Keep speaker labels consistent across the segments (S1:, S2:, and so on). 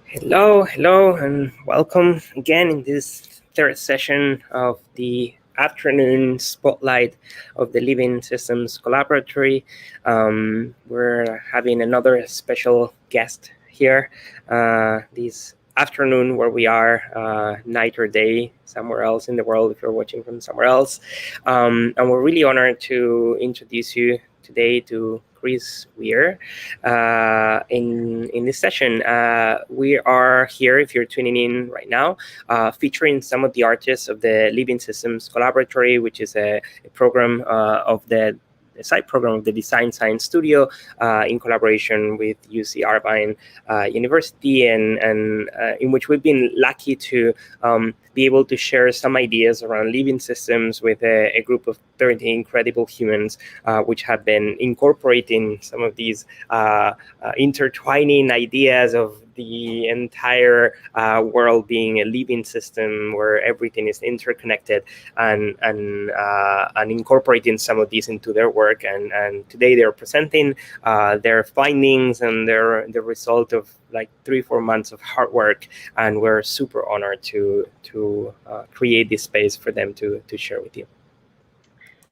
S1: Hello, and welcome again in this third session of the afternoon spotlight of the Living Systems Collaboratory. We're having another special guest here this afternoon where we are, night or day, somewhere else in the world if you're watching from somewhere else. And we're really honored to introduce you today to Chris Weir. In this session, we are here, if you're tuning in right now, featuring some of the artists of the Living Systems Collaboratory, which is a program of the side program of the Design Science Studio in collaboration with UC Irvine University, and in which we've been lucky to be able to share some ideas around living systems with a group of 30 incredible humans, which have been incorporating some of these intertwining ideas of the entire world being a living system where everything is interconnected, and incorporating some of these into their work. And today they're presenting their findings and the result of like 3-4 months of hard work, and we're super honored to create this space for them to share with you.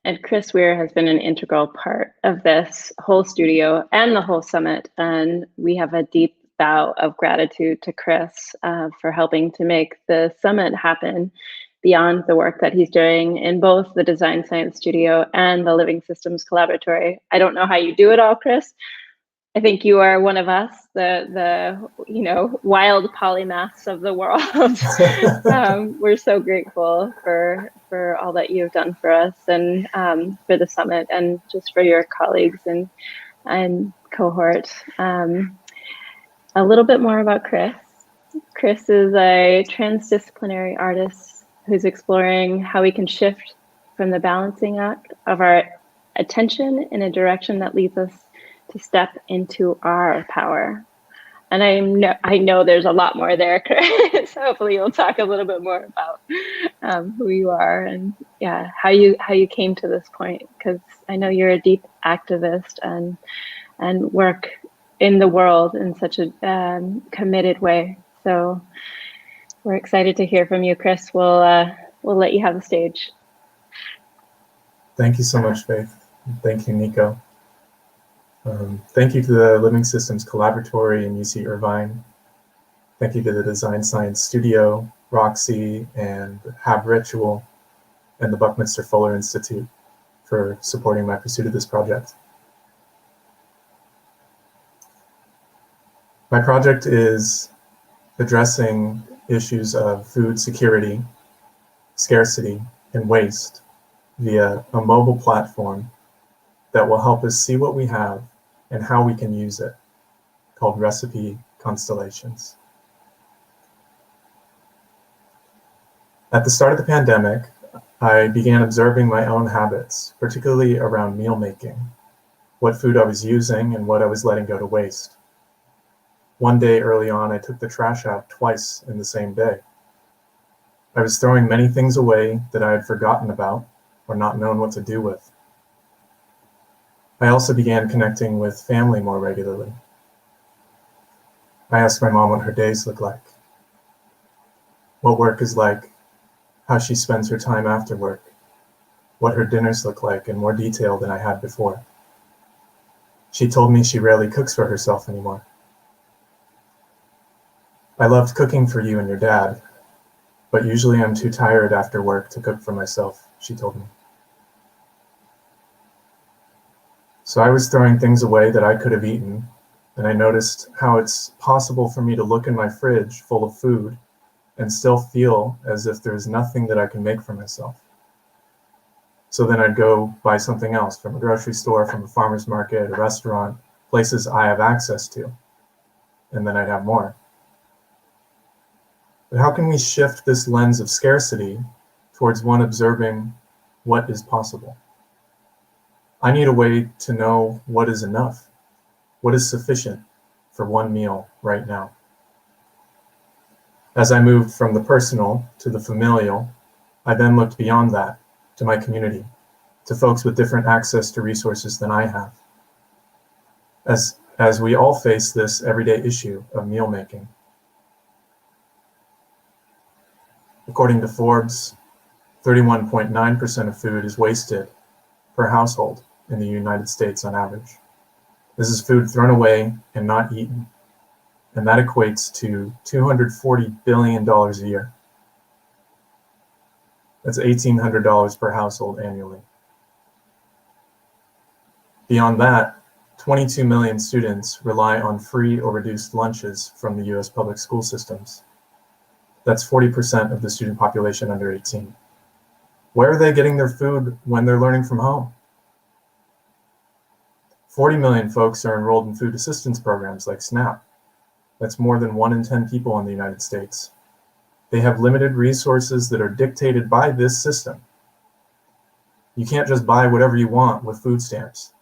S2: And Chris Weir has been an integral part of this whole studio and the whole summit. And we have a deep bow of gratitude to Chris for helping to make the summit happen beyond the work that he's doing in both the Design Science Studio and the Living Systems Collaboratory. I don't know how you do it all, Chris. I think you are one of us, the wild polymaths of the world. We're so grateful for all that you've done for us, and for the summit, and just for your colleagues and cohort. A little bit more about Chris. Chris is a transdisciplinary artist who's exploring how we can shift from the balancing act of our attention in a direction that leads us to step into our power. And I know there's a lot more there, Chris. Hopefully you'll talk a little bit more about who you are and how you came to this point, because I know you're a deep activist and work in the world in such a committed way. So we're excited to hear from you, Chris. We'll let you have the stage.
S3: Thank you so much, Faith. Thank you, Nico. Thank you to the Living Systems Collaboratory in UC Irvine. Thank you to the Design Science Studio, Roxy, and habRitual, and the Buckminster Fuller Institute for supporting my pursuit of this project. My project is addressing issues of food security, scarcity, and waste via a mobile platform that will help us see what we have and how we can use it, called Recipe Constellations. At the start of the pandemic, I began observing my own habits, particularly around meal making, what food I was using and what I was letting go to waste. One day early on, I took the trash out twice in the same day. I was throwing many things away that I had forgotten about or not known what to do with. I also began connecting with family more regularly. I asked my mom what her days look like, what work is like, how she spends her time after work, what her dinners look like in more detail than I had before. She told me she rarely cooks for herself anymore. I loved cooking for you and your dad, but usually I'm too tired after work to cook for myself, she told me. So I was throwing things away that I could have eaten, and I noticed how it's possible for me to look in my fridge full of food and still feel as if there's nothing that I can make for myself. So then I'd go buy something else from a grocery store, from a farmer's market, a restaurant, places I have access to, and then I'd have more. But how can we shift this lens of scarcity towards one observing what is possible? I need a way to know what is enough, what is sufficient for one meal right now. As I moved from the personal to the familial, I then looked beyond that to my community, to folks with different access to resources than I have. As we all face this everyday issue of meal making, According to Forbes, 31.9% of food is wasted per household in the United States on average. This is food thrown away and not eaten, and that equates to $240 billion a year. That's $1,800 per household annually. Beyond that, 22 million students rely on free or reduced lunches from the US public school systems. That's 40% of the student population under 18. Where are they getting their food when they're learning from home? 40 million folks are enrolled in food assistance programs like SNAP. That's more than 1 in 10 people in the United States. They have limited resources that are dictated by this system. You can't just buy whatever you want with food stamps.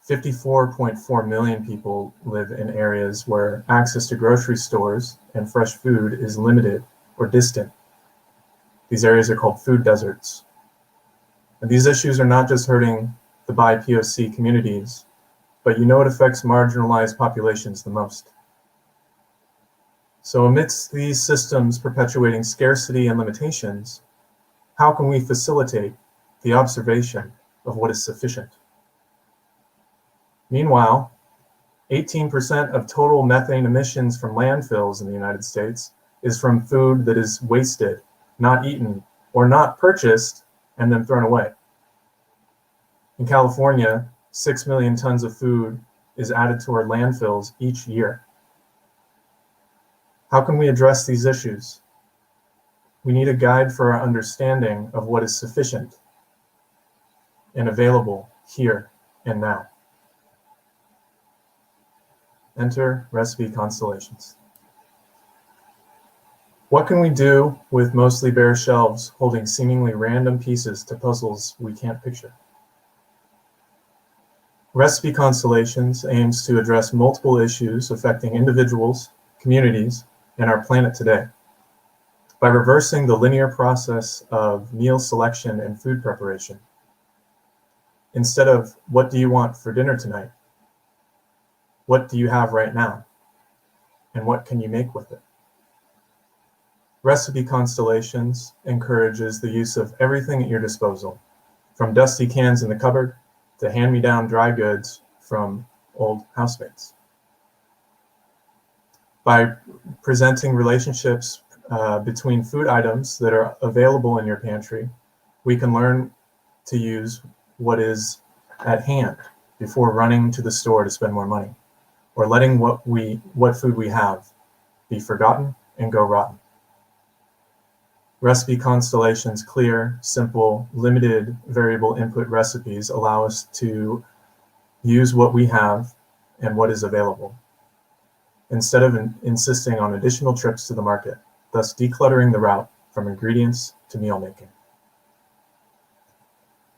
S3: 54.4 million people live in areas where access to grocery stores and fresh food is limited or distant. These areas are called food deserts. And these issues are not just hurting the BIPOC communities, but you know it affects marginalized populations the most. So amidst these systems perpetuating scarcity and limitations, how can we facilitate the observation of what is sufficient? Meanwhile, 18% of total methane emissions from landfills in the United States is from food that is wasted, not eaten, or not purchased and then thrown away. In California, 6 million tons of food is added to our landfills each year. How can we address these issues? We need a guide for our understanding of what is sufficient and available here and now. Enter recipe constellations. What can we do with mostly bare shelves holding seemingly random pieces to puzzles we can't picture? Recipe Constellations aims to address multiple issues affecting individuals, communities, and our planet today by reversing the linear process of meal selection and food preparation. Instead of, what do you want for dinner tonight? What do you have right now? And what can you make with it? Recipe Constellations encourages the use of everything at your disposal, from dusty cans in the cupboard to hand-me-down dry goods from old housemates. By presenting relationships between food items that are available in your pantry, we can learn to use what is at hand before running to the store to spend more money, or letting what food we have be forgotten and go rotten. Recipe Constellations' clear, simple, limited variable input recipes allow us to use what we have and what is available, instead of insisting on additional trips to the market, thus decluttering the route from ingredients to meal making.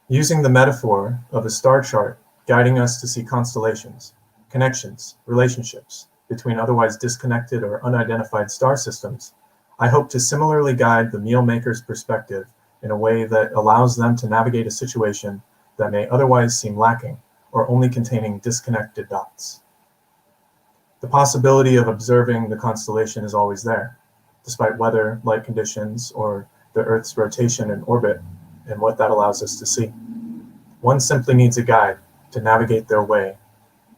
S3: Using the metaphor of a star chart guiding us to see constellations, connections, relationships between otherwise disconnected or unidentified star systems, I hope to similarly guide the meal maker's perspective in a way that allows them to navigate a situation that may otherwise seem lacking or only containing disconnected dots. The possibility of observing the constellation is always there, despite weather, light conditions, or the Earth's rotation and orbit, and what that allows us to see. One simply needs a guide to navigate their way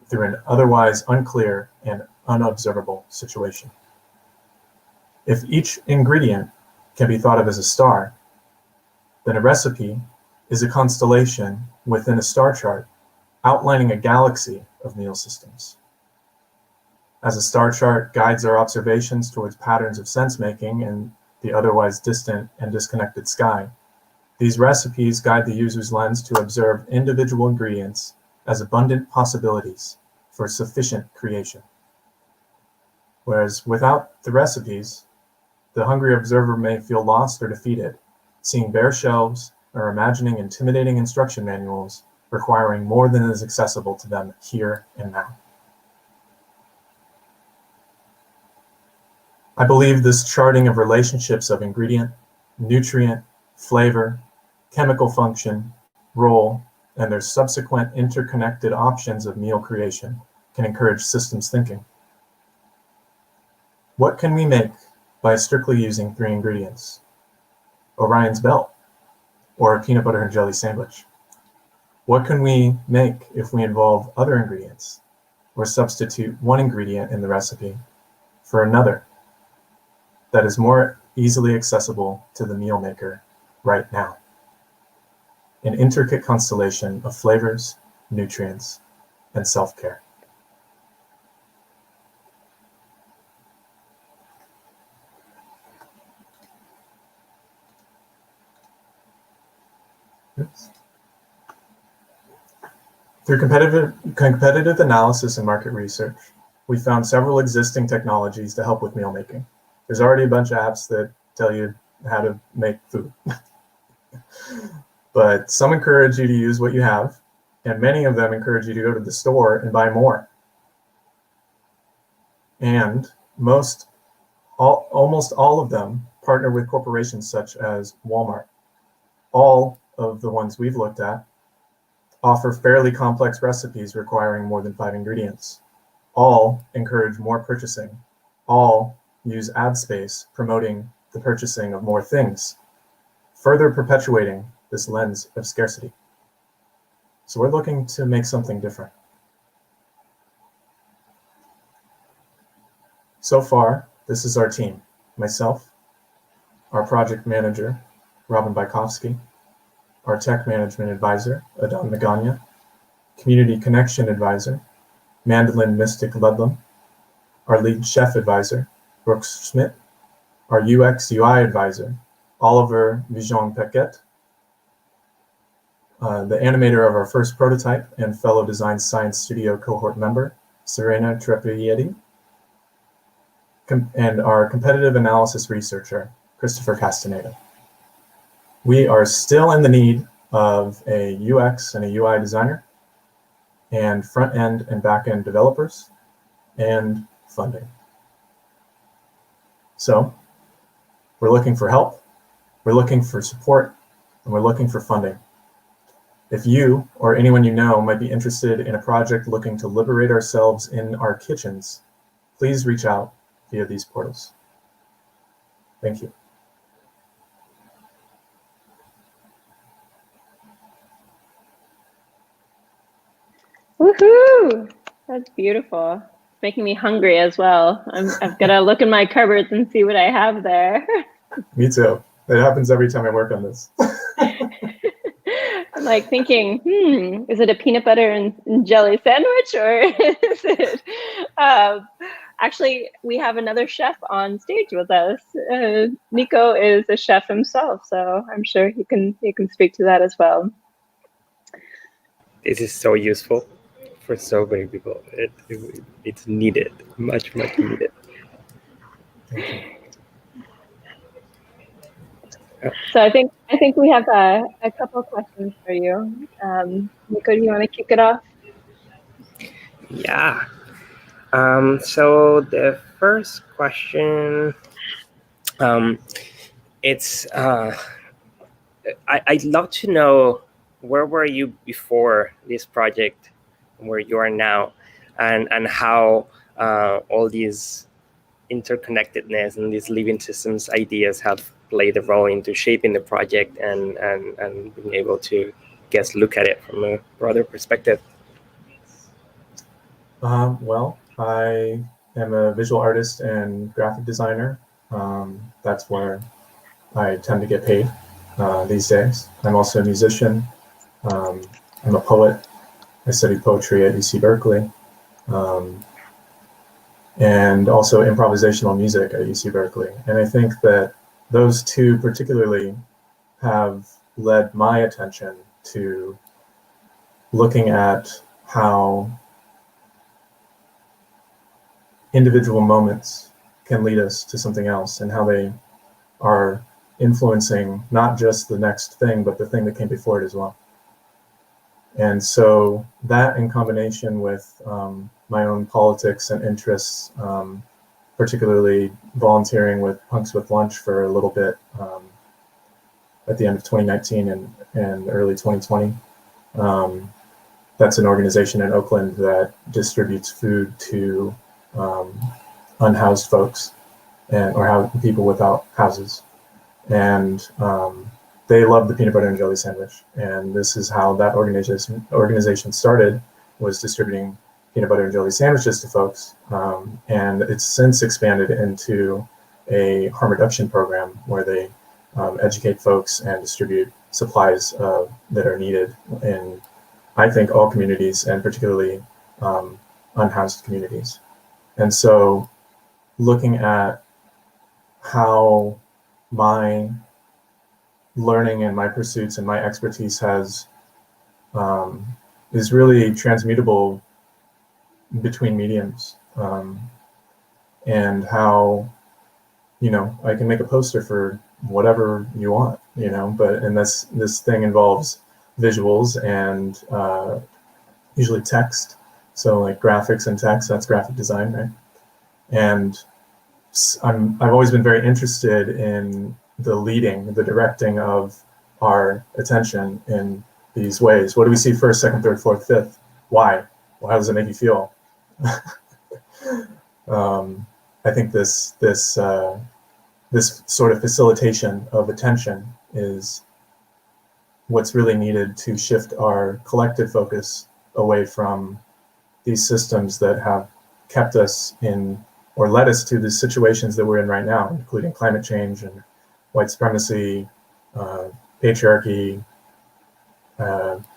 S3: through an otherwise unclear and unobservable situation. If each ingredient can be thought of as a star, then a recipe is a constellation within a star chart outlining a galaxy of meal systems. As a star chart guides our observations towards patterns of sense-making in the otherwise distant and disconnected sky, these recipes guide the user's lens to observe individual ingredients as abundant possibilities for sufficient creation. Whereas without the recipes, the hungry observer may feel lost or defeated, seeing bare shelves or imagining intimidating instruction manuals requiring more than is accessible to them here and now. I believe this charting of relationships of ingredient, nutrient, flavor, chemical function, role, and their subsequent interconnected options of meal creation can encourage systems thinking. What can we make by strictly using 3 ingredients? Orion's belt, or a peanut butter and jelly sandwich? What can we make if we involve other ingredients, or substitute one ingredient in the recipe for another that is more easily accessible to the meal maker right now? An intricate constellation of flavors, nutrients, and self-care. Oops. Through competitive analysis and market research, we found several existing technologies to help with meal making. There's already a bunch of apps that tell you how to make food. But some encourage you to use what you have, and many of them encourage you to go to the store and buy more. And almost all of them partner with corporations such as Walmart. All of the ones we've looked at offer fairly complex recipes requiring more than 5 ingredients. All encourage more purchasing. All use ad space promoting the purchasing of more things, further perpetuating this lens of scarcity. So we're looking to make something different. So far, this is our team. Myself, our project manager, Robin Bajkowski, our tech management advisor, Adam Magana, community connection advisor, Mandolin Mystic Ludlam, our lead chef advisor, Brooks Schmidt, our UX UI advisor, Oliver Vijon-Paquet, the animator of our first prototype and fellow Design Science Studio cohort member, Serena Treppiedi, and our competitive analysis researcher, Christopher Castaneda. We are still in the need of a UX and a UI designer, and front-end and back-end developers, and funding. So we're looking for help, we're looking for support, and we're looking for funding. If you or anyone you know might be interested in a project looking to liberate ourselves in our kitchens, please reach out via these portals. Thank you.
S2: Woohoo! That's beautiful. It's making me hungry as well. I've got to look in my cupboards and see what I have there.
S3: Me too. It happens every time I work on this.
S2: I'm like thinking, is it a peanut butter and jelly sandwich, or is it? Actually, we have another chef on stage with us. Nico is a chef himself, so I'm sure he can speak to that as well.
S1: This is so useful for so many people. It's needed, much needed.
S2: So I think we have a couple of questions for you. Nico, do you want to kick it off?
S1: Yeah. So the first question, it's I'd love to know, where were you before this project, where you are now, and how all these interconnectedness and these living systems ideas have played a role into shaping the project and being able to look at it from a broader perspective.
S3: Well, I am a visual artist and graphic designer. That's where I tend to get paid these days. I'm also a musician. I'm a poet. I studied poetry at UC Berkeley. And also improvisational music at UC Berkeley. And I think that those two particularly have led my attention to looking at how individual moments can lead us to something else, and how they are influencing not just the next thing, but the thing that came before it as well. And so that, in combination with my own politics and interests, particularly volunteering with Punks with Lunch for a little bit at the end of 2019 and early 2020. That's an organization in Oakland that distributes food to unhoused folks and or how people without houses. And they loved the peanut butter and jelly sandwich. And this is how that organization started, was distributing peanut butter and jelly sandwiches to folks. And it's since expanded into a harm reduction program where they educate folks and distribute supplies that are needed in, I think, all communities, and particularly unhoused communities. And so looking at how my learning and my pursuits and my expertise has is really transmutable between mediums, and how, you know, I can make a poster for whatever you want, you know, and this thing involves visuals and usually text. So like graphics and text, that's graphic design, right? And I've always been very interested in the directing of our attention in these ways. What do we see first, second, third, fourth, fifth? Why? Well, how does it make you feel? I think this sort of facilitation of attention is what's really needed to shift our collective focus away from these systems that have kept us in, or led us to the situations that we're in right now, including climate change and white supremacy, patriarchy,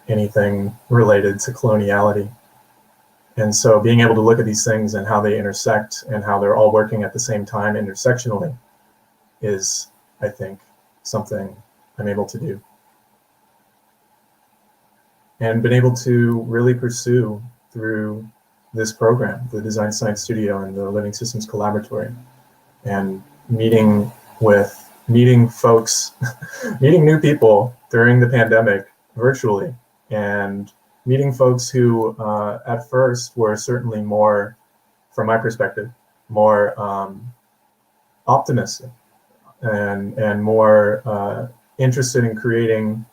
S3: anything related to coloniality. And so being able to look at these things and how they intersect and how they're all working at the same time intersectionally is, I think, something I'm able to do. And been able to really pursue through this program, the Design Science Studio and the Living Systems Collaboratory, and meeting folks, meeting new people during the pandemic virtually, and meeting folks who at first were certainly more, from my perspective, more optimistic and more interested in creating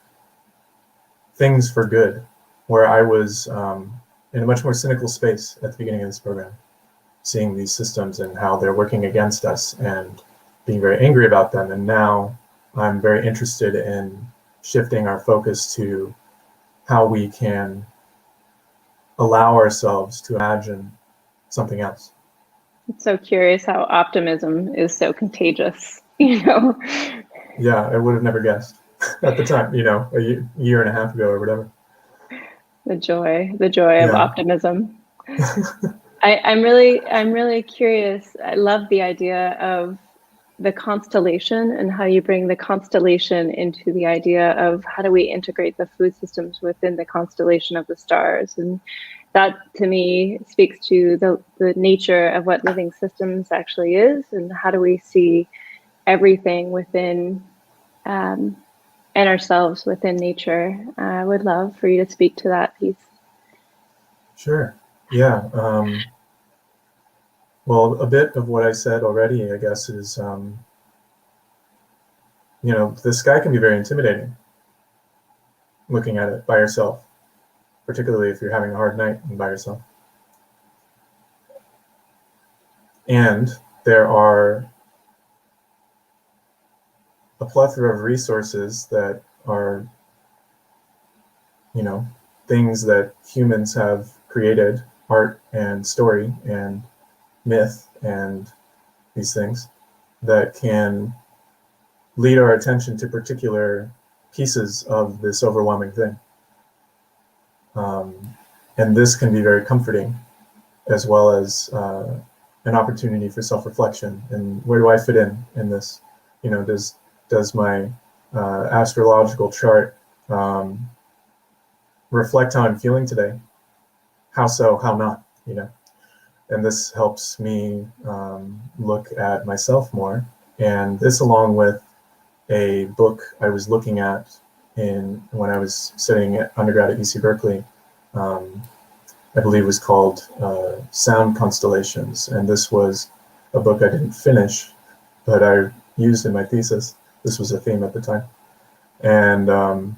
S3: things for good, where I was in a much more cynical space at the beginning of this program, seeing these systems and how they're working against us and being very angry about them. And now I'm very interested in shifting our focus to how we can allow ourselves to imagine something else.
S2: It's so curious how optimism is so contagious, you know?
S3: Yeah, I would have never guessed at the time, you know, a year and a half ago or whatever.
S2: The joy of optimism. I'm really curious. I love the idea of the constellation and how you bring the constellation into the idea of how do we integrate the food systems within the constellation of the stars. And that to me speaks to the nature of what living systems actually is, and how do we see everything within and ourselves within nature. I would love for you to speak to that piece.
S3: Sure. Yeah. Well, a bit of what I said already, I guess, is, you know, the sky can be very intimidating looking at it by yourself, particularly if you're having a hard night and by yourself. And there are a plethora of resources that are, you know, things that humans have created, art and story and myth and these things that can lead our attention to particular pieces of this overwhelming thing. And this can be very comforting, as well as an opportunity for self-reflection. And where do I fit in this? You know, does my astrological chart reflect how I'm feeling today? How so, how not, you know? And this helps me look at myself more. And this, along with a book I was looking at when I was studying at undergrad at UC Berkeley, I believe was called Sound Constellations. And this was a book I didn't finish, but I used in my thesis. This was a theme at the time. And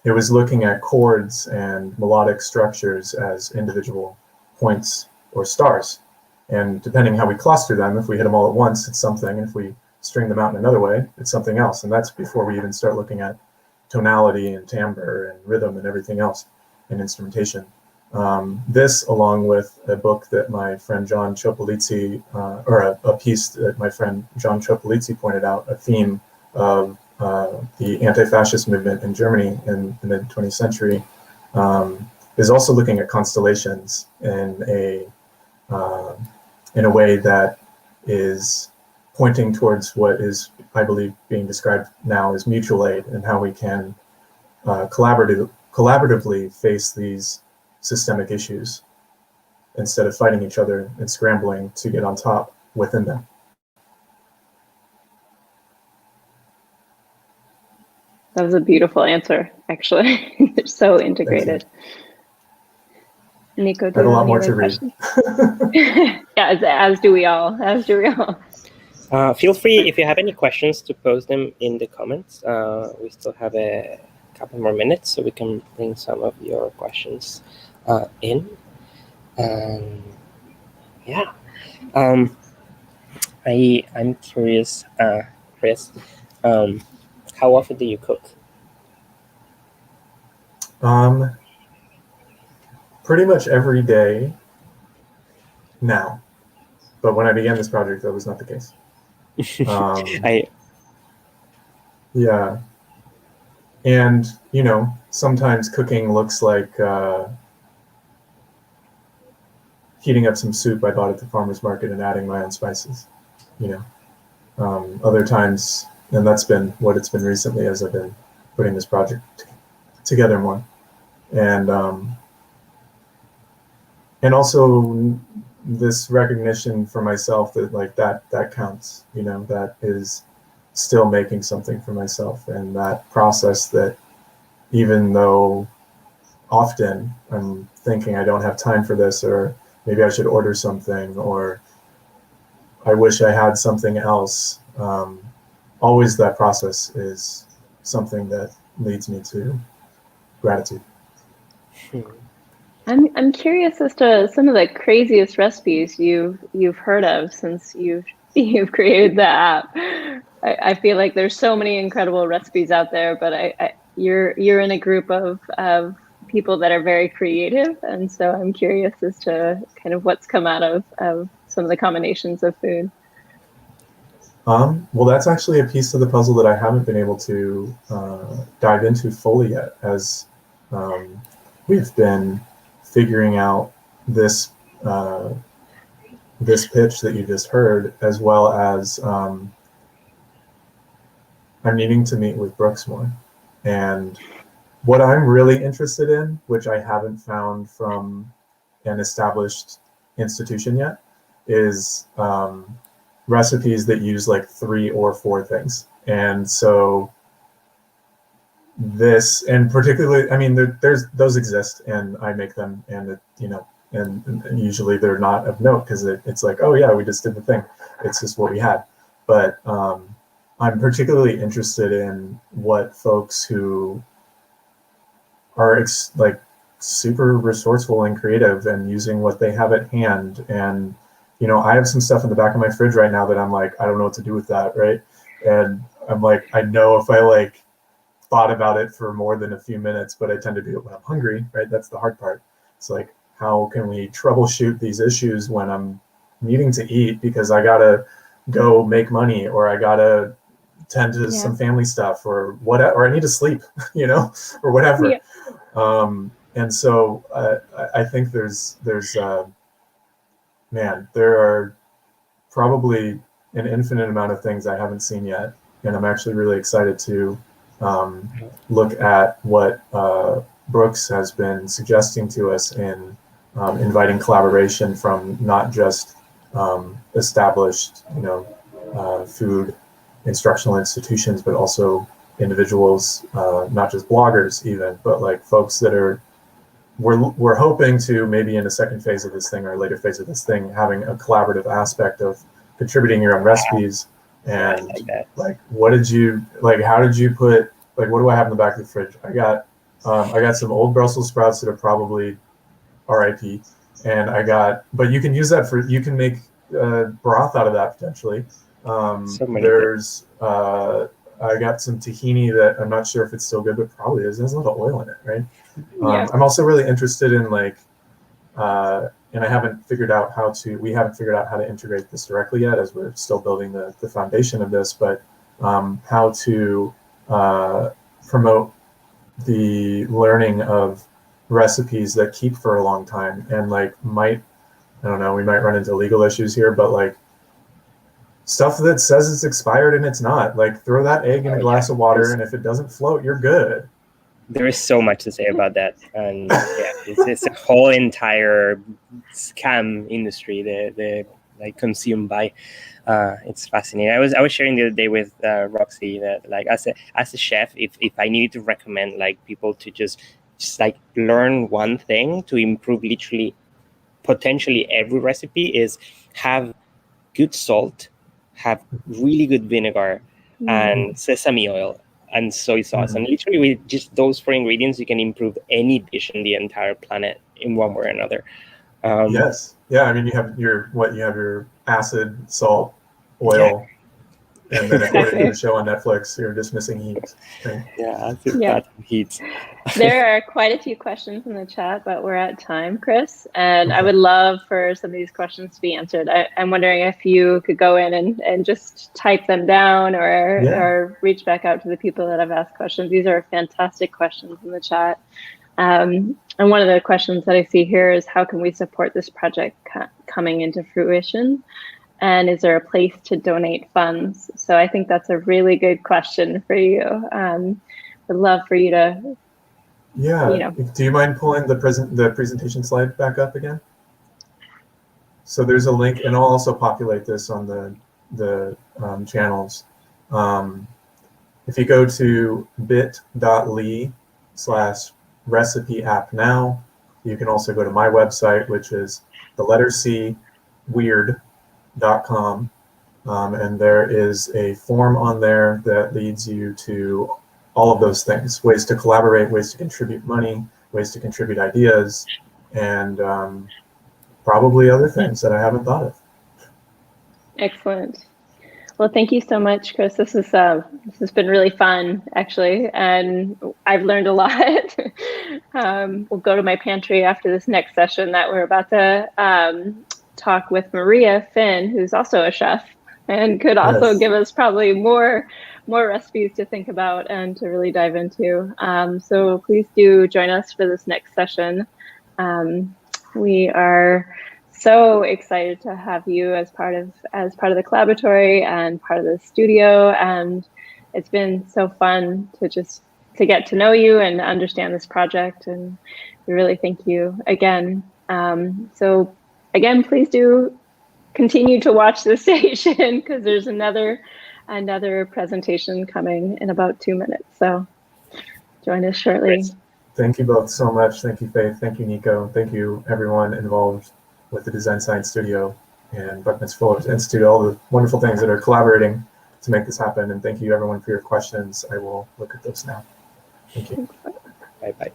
S3: it was looking at chords and melodic structures as individual points or stars. And depending how we cluster them, if we hit them all at once, it's something. And if we string them out in another way, it's something else. And that's before we even start looking at tonality and timbre and rhythm and everything else in instrumentation. This, along with a book that my friend John Ciopolizzi, or a piece that my friend John Ciopolizzi pointed out, a theme of the anti-fascist movement in Germany in the mid-20th century, is also looking at constellations in a way that is pointing towards what is, I believe, being described now as mutual aid, and how we can collaboratively face these systemic issues instead of fighting each other and scrambling to get on top within them.
S2: That was a beautiful answer, actually. It's so integrated. Nico, do
S3: I have
S2: you
S3: a lot
S2: have
S3: more
S2: any
S3: to
S2: other
S3: read.
S2: questions? Yeah, as do we all. As do we all.
S1: Feel free, if you have any questions, to post them in the comments. We still have a couple more minutes, so we can bring some of your questions in. Yeah, I'm curious, Chris, how often do you cook?
S3: Pretty much every day now, but when I began this project, that was not the case. Yeah, and sometimes cooking looks like heating up some soup I bought at the farmer's market and adding my own spices. Other times, and that's been what it's been recently as I've been putting this project together more, and also this recognition for myself that that counts. That is still making something for myself, and that process that, even though often I'm thinking I don't have time for this, or maybe I should order something, or I wish I had something else, always that process is something that leads me to gratitude.
S2: I'm curious as to some of the craziest recipes you've heard of since you've created the app. I feel like there's so many incredible recipes out there, but you're in a group of people that are very creative, and so I'm curious as to kind of what's come out of some of the combinations of food.
S3: Well, that's actually a piece of the puzzle that I haven't been able to dive into fully yet, as we've been figuring out this this pitch that you just heard, as well as I'm needing to meet with Brooks more. And what I'm really interested in, which I haven't found from an established institution yet, is recipes that use like 3 or 4 things. And so this, and particularly, I mean, there's those exist, and I make them, and and usually they're not of note, because it's like, oh yeah, we just did the thing. It's just what we had. But I'm particularly interested in what folks who are like super resourceful and creative and using what they have at hand. And I have some stuff in the back of my fridge right now that I'm like, I don't know what to do with that, right? And I'm like, I know if I thought about it for more than a few minutes, but I tend to do it when I'm hungry, right? That's the hard part. It's like, how can we troubleshoot these issues when I'm needing to eat because I gotta go make money, or I gotta tend to some family stuff, or whatever, or I need to sleep, or whatever. Yeah. And so I think there's there are probably an infinite amount of things I haven't seen yet, and I'm actually really excited to look at what Brooks has been suggesting to us in inviting collaboration from not just established, food instructional institutions, but also individuals, not just bloggers even, but like folks that are, we're hoping to, maybe in a second phase of this thing or a later phase of this thing, having a collaborative aspect of contributing your own recipes. And like, how did you put, like, what do I have in the back of the fridge? I got some old Brussels sprouts that are probably RIP. And but you can use that you can make broth out of that potentially.
S1: So many
S3: There's, I got some tahini that I'm not sure if it's still good, but probably is. There's a lot of oil in it, right?
S2: Yeah.
S3: I'm also really interested in and we haven't figured out how to integrate this directly yet, as we're still building the foundation of this, but how to promote the learning of recipes that keep for a long time, and I don't know, we might run into legal issues here, but stuff that says it's expired and it's not. Throw that egg in a glass of water, and if it doesn't float, you're good.
S1: There is so much to say about that, and yeah, it's a whole entire scam industry. The consumed by. It's fascinating. I was sharing the other day with Roxy that as a chef, if I needed to recommend people to just learn one thing to improve literally potentially every recipe, is have good salt, have really good vinegar, and sesame oil and soy sauce. And literally with just those 4 ingredients, you can improve any dish on the entire planet in one way or another.
S3: Yes. Yeah. I mean, you have your acid, salt, oil, and then according to the show on Netflix, you're just missing heat. Right?
S1: Yeah. Heat.
S2: There are quite a few questions in the chat, but we're at time, Chris. And I would love for some of these questions to be answered. I'm wondering if you could go in and just type them down or reach back out to the people that have asked questions. These are fantastic questions in the chat. And one of the questions that I see here is, how can we support this project coming into fruition? And is there a place to donate funds? So I think that's a really good question for you. I'd love for you to.
S3: Yeah. Do you mind pulling the presentation slide back up again? So there's a link, and I'll also populate this on the channels. If you go to bit.ly/recipe-app-now, you can also go to my website, which is the letter C, weird.com. And there is a form on there that leads you to all of those things: ways to collaborate, ways to contribute money, ways to contribute ideas, and probably other things that I haven't thought of.
S2: Excellent. Well, thank you so much, Chris. This has been really fun, actually, and I've learned a lot. We'll go to my pantry after this next session that we're about to talk with Maria Finn, who's also a chef, and could also give us probably more recipes to think about and to really dive into. So please do join us for this next session. We are so excited to have you as part of the collaboratory and part of the studio, and it's been so fun to get to know you and understand this project, and we really thank you again. So again, please do continue to watch the station, because there's another presentation coming in about 2 minutes. So join us shortly.
S3: Thank you both so much. Thank you, Faith. Thank you, Nico. Thank you, everyone involved with the Design Science Studio and Buckminster Fuller Institute, all the wonderful things that are collaborating to make this happen. And thank you, everyone, for your questions. I will look at those now. Thank you.
S1: Bye-bye.